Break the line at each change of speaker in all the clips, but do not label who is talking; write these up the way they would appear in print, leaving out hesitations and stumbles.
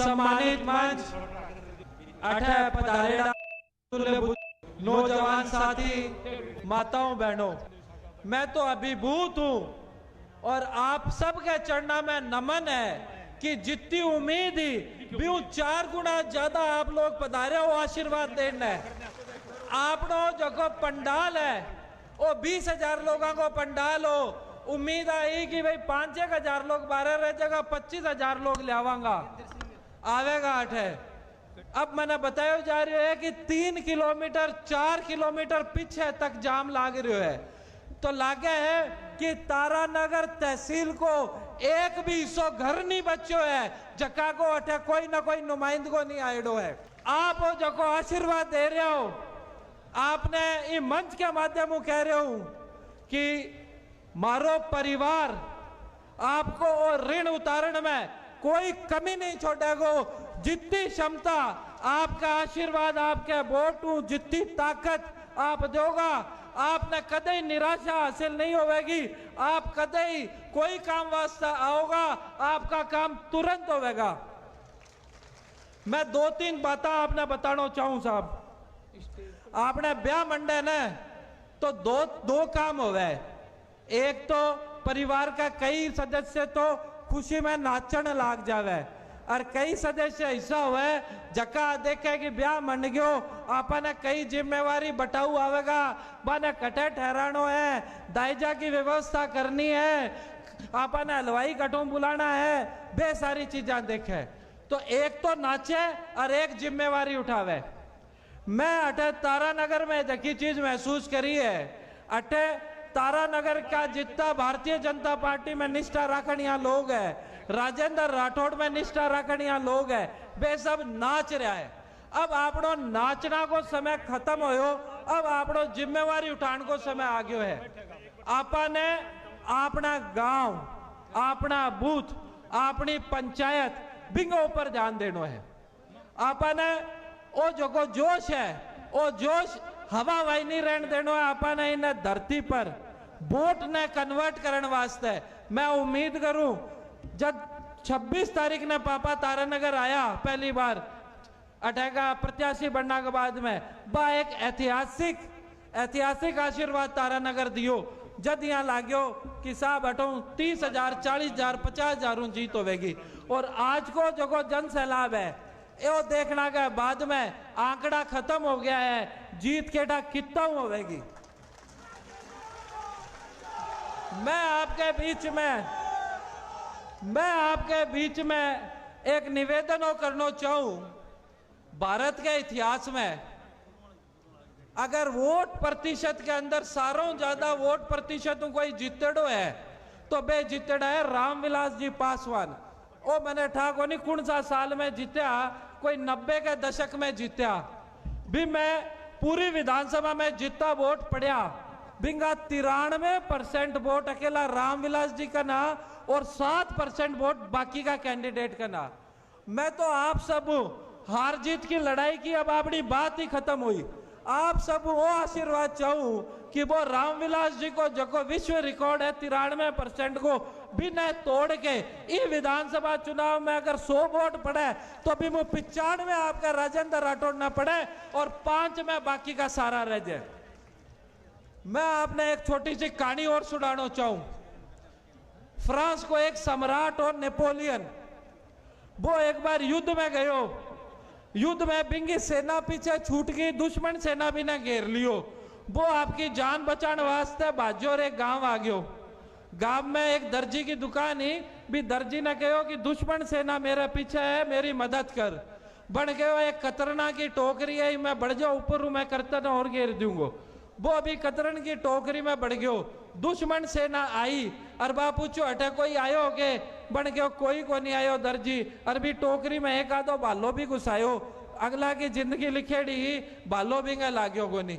सम्मानित मंच अठे पधारेड़ा नौजवान साथी, माताओं बहनों, मैं तो अभिभूत हूं और आप सबके चरणों में नमन है कि जितनी उम्मीद ही भी 4 गुना ज्यादा आप लोग पधारे हो आशीर्वाद देने। आपनो जो पंडाल है वो 20,000 लोगों को पंडाल हो, उम्मीद आई कि भाई 5-6 हजार लोग 12 रह जाएगा, 25,000 लोग ले आवेगा 8 है। अब मैंने बताया जा रही है कि 3 किलोमीटर 4 किलोमीटर पीछे तक जाम लाग रही है। तो लागे है कि तारानगर तहसील को एक भी हिस्सों घर नहीं बच्चो है, जका को अठे कोई ना कोई नुमाइंदगो नहीं आयडो है। आप हो जो को आशीर्वाद दे रहे हो, आपने इस मंच के माध्यम कह रहे हो कि मारो परिवार आपको और ऋण उतारण में कोई कमी नहीं छोड़ेगो। जितनी क्षमता आपका आशीर्वाद, आपके वोट, जितनी ताकत आप दोगा, आपने कदे निराशा हासिल नहीं होगी। आप कदे कोई काम वास्ता आओगा, आपका काम तुरंत होगा। मैं 2-3 बातें आपने बताना चाहूं साहब। आपने ब्याह मंडे ने तो दो काम होवे। एक तो परिवार का कई सदस्य तो खुशी में नाचन लाग जावे और कई सदस्य ऐसा हुआ जका देखे कि ब्याह मन गयो, आपने कई जिम्मेवारी बटाऊ आवेगा, बाने कटे ठहरानो है, दायजा की व्यवस्था करनी है, आपने हलवाई कटों बुलाना है, बे सारी चीजें देखे। तो एक तो नाचे और एक जिम्मेवारी उठावे। मैं अटे तारानगर में जकी चीज महसूस करी है, अटे तारानगर का जितना भारतीय जनता पार्टी में निष्ठा रखनिया लोग है, राजेंद्र राठौड़ में निष्ठा रखनिया लोग है, वे सब नाच रहा है। अब आपनो नाचना को समय खत्म होयो, अब आपनो जिम्मेवारी उठाने को समय आ गयो है। आपने अपना गांव, अपना बूथ, अपनी पंचायत बिंगो ऊपर ध्यान देनो है। आपने वो जो को जोश है, वो जोश हवा वाई नहीं रहने देनो है। आपने इन्हें धरती पर वोट ने कन्वर्ट करने वास्ते मैं उम्मीद करूं, जब 26 तारीख ने पापा तारानगर आया पहली बार अठेगा प्रत्याशी बनने के बाद में, बा एक ऐतिहासिक आशीर्वाद तारानगर दियो। जब यहाँ लागो कि साहब हटो 30,000 40,000 50,000 जीत होगी। और आज को जो जन सैलाब है यो देखना के बाद में आंकड़ा खत्म हो गया है, जीत केटा कितना होगी। मैं आपके बीच में एक निवेदन करना चाहूं। भारत के इतिहास में अगर वोट प्रतिशत के अंदर सारों ज्यादा वोट प्रतिशत कोई जीतड़ो है तो बे जीतड़ा है रामविलास जी पासवान। ओ मैंने ठाको नहीं कौन सा साल में जीत्या, कोई 90 के दशक में जीत्या भी। मैं पूरी विधानसभा में जितना वोट पड़ा बिंगा 93% वोट अकेला रामविलास जी का ना और 7% वोट बाकी का कैंडिडेट का ना। मैं तो आप सब हार जीत की लड़ाई की अब अपनी बात ही खत्म हुई। आप सब वो आशीर्वाद चाहूं कि वो रामविलास जी को जो विश्व रिकॉर्ड है 93% को बिना तोड़ के इस विधानसभा चुनाव में अगर 100 वोट पड़े तो भी वो 95 आपका राजेंद्र राठौड़ ना पड़े और 5 में बाकी का सारा रह जाए। मैं आपने एक छोटी सी कहानी और सुनाना चाहूं। फ्रांस को एक सम्राट और नेपोलियन, वो एक बार युद्ध में गयो। युद्ध में बिंगी सेना पीछे छूट गई, दुश्मन सेना भी ने घेर लियो। वो आपकी जान बचाने वास्ते बाजो और एक गांव आ गयो। गांव में एक दर्जी की दुकान ही भी, दर्जी ने कहो कि दुश्मन सेना मेरे पीछे है, मेरी मदद कर। बन गयो एक कतरना की टोकरी है, मैं बढ़ जाओ ऊपर मैं करतन और घेर दूंगो। वो अभी कतरन की टोकरी में बढ़ गयो। दुश्मन सेना आई और बा पूछो हटे कोई आयो के, बन गयो कोई को नहीं आयो दर्जी। अरबी टोकरी में एक आधो भालो भी घुसायो, अगला की जिंदगी लिखेड़ी ही भालो भी लागो को नहीं।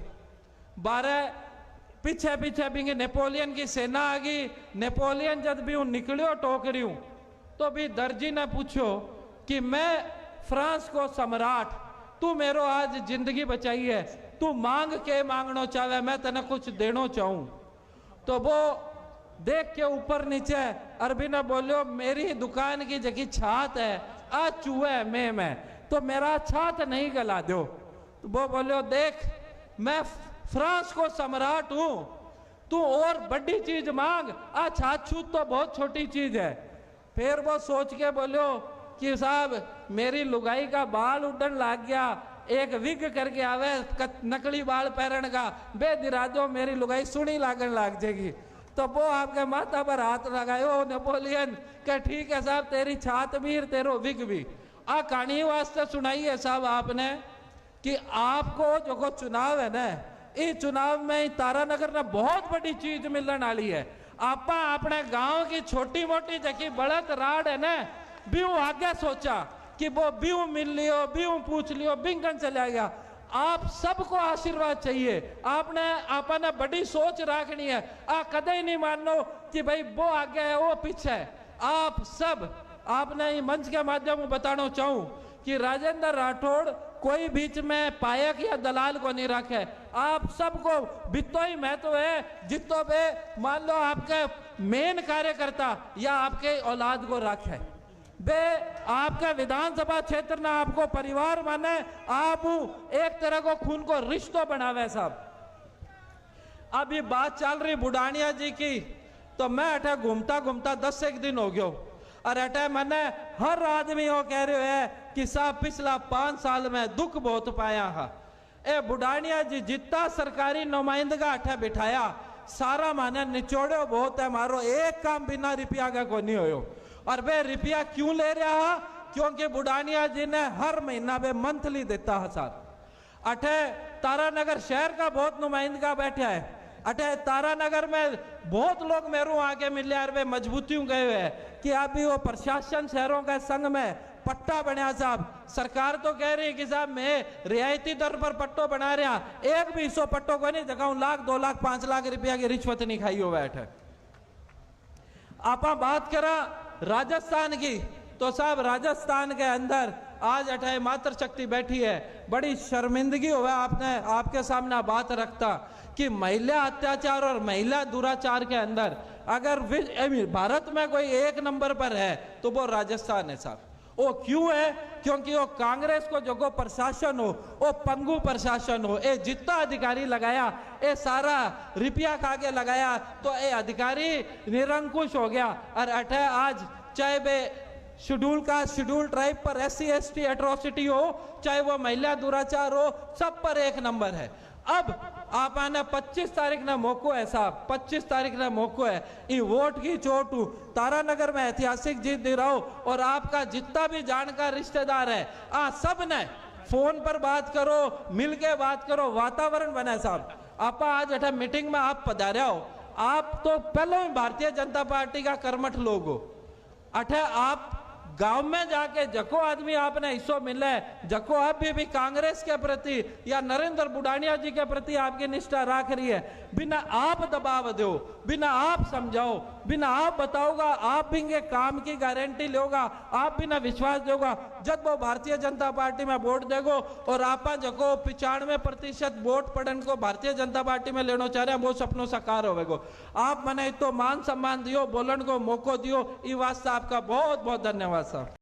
12 पीछे भी नेपोलियन की सेना आ गई। नेपोलियन जब भी निकलियो टोकरी तो भी दर्जी ने पूछो कि मैं फ्रांस को सम्राट, तू मेरो आज जिंदगी बचाई है, तू मांग के मांगना चाहे, मैं तेने कुछ देना चाहूं। तो वो देख के ऊपर नीचे अरबी ने बोलियो मेरी दुकान की जगह छात है आ चूहे में तो मेरा छात नहीं गला दो। तो वो बोलो देख मैं फ्रांस को सम्राट हूं, तू और बड़ी चीज मांग, आ छात छूत तो बहुत छोटी चीज है। फिर वो सोच के बोलो कि साहब मेरी लुगाई का बाल उड़न लग गया, एक विग करके आवे नकली बाल पहन का, बेदिरा दो मेरी लुगाई सुनी लागन लग जाएगी। तो वो आपके माथा पर हाथ लगायो नेपोलियन के ठीक है साहब तेरी छात भी तेरो विग भी। आ कहानी वास्ते सुनाई है साहब आपने कि आपको जो चुनाव है ना, इस चुनाव में तारानगर ने बहुत बड़ी चीज मिलने वाली है। आपा अपने गांव की छोटी मोटी जगह बढ़त राड है ना, ब्यू आगे सोचा कि वो ब्यू मिल लियो, ब्यू पूछ लियो, बिंगन चला गया। आप सबको आशीर्वाद चाहिए, आपने बड़ी सोच रखनी है। कदे ही नहीं मानो कि भाई वो आगे है वो पीछे है। आप सब आपने मंच के माध्यम में बताना चाहूं कि राजेंद्र राठौड़ कोई बीच में पायक या दलाल को नहीं रखे। आप सबको बितो ही महत्व है जितो बे मान लो आपके मेन कार्यकर्ता या आपके औलाद को रखे बे आपके विधानसभा क्षेत्र में आपको परिवार माने, आप एक तरह को खून को रिश्तों बनावे साहब। अभी बात चल रही बुढ़ानिया जी की, तो मैं अठा घूमता घूमता 10 एक दिन हो गयो और अठा मैंने हर आदमी वो कह रहे है कि साहब पिछला 5 साल में दुख बहुत पाया है। ए बुढ़ानिया जी जितना सरकारी नुमाइंदगा अठा बिठाया सारा माने निचोड़ो बहुत है, मारो एक काम बिना रुपया का को नहीं होयो। और वे रुपया क्यों ले रहा है? क्योंकि बुढ़ानिया जी ने हर महीना वे मंथली देता है सर। अठे तारानगर शहर का बहुत नुमाइंदगा बैठा है, अठे तारानगर में बहुत लोग मेरू आके मिले और वे मजबूतियों गए हुए कि अभी वो प्रशासन शहरों के संघ में पट्टा बनया साहब। सरकार तो कह रही है कि साहब मैं रियायती दर पर पट्टो बना रहा, एक भी हिस्सों पट्टो को नहीं जगह 1 लाख 2 लाख 5 लाख रुपया की रिश्वत नहीं खाई हो बैठे। आप बात करा राजस्थान की, तो साहब राजस्थान के अंदर आज अठाई मातृ शक्ति बैठी है। बड़ी शर्मिंदगी हुआ आपने आपके सामने बात रखता कि महिला अत्याचार और महिला दुराचार के अंदर अगर भारत में कोई एक नंबर पर है तो वो राजस्थान है साहब। वो क्यों है? क्योंकि वो कांग्रेस को जो प्रशासन हो वो पंगु प्रशासन हो, ये जितना अधिकारी लगाया ये सारा रुपया खा के लगाया तो ये अधिकारी निरंकुश हो गया। और अठे आज चाहे वे शेड्यूल ट्राइब पर SC ST एट्रोसिटी हो, चाहे वो महिला दुराचार हो, सब पर एक नंबर है। अब आप आना 25 तारीख ना मौको है साहब, 25 तारीख ना मौको है। ये वोट की चोट तारानगर में ऐतिहासिक जीत दे रहा हो और आपका जितना भी जानकार रिश्तेदार है सब ने फोन पर बात करो, मिल के बात करो, वातावरण बना साहब। आप आज अठा मीटिंग में आप पधारे हो, आप तो पहले भारतीय जनता पार्टी का कर्मठ लोग हो। अठे आप गांव में जाके जको आदमी आपने हिस्सों मिले, जको आप भी कांग्रेस के प्रति या नरेंद्र बुढ़ानिया जी के प्रति आपकी निष्ठा रख रही है, बिना आप दबाव दो, बिना आप समझाओ, बिना आप बताओगा, आप भी काम की गारंटी लोगा, आप बिना विश्वास दोगा, जब वो भारतीय जनता पार्टी में वोट देगो और आप जको 95% वोट पड़न को भारतीय जनता पार्टी में लेना चाह रहे हैं वो सपनों साकार होवेगो। आप मने तो मान सम्मान दियो, बोलन को मौको दियो, इस वास्ते आपका बहुत बहुत धन्यवाद साहब।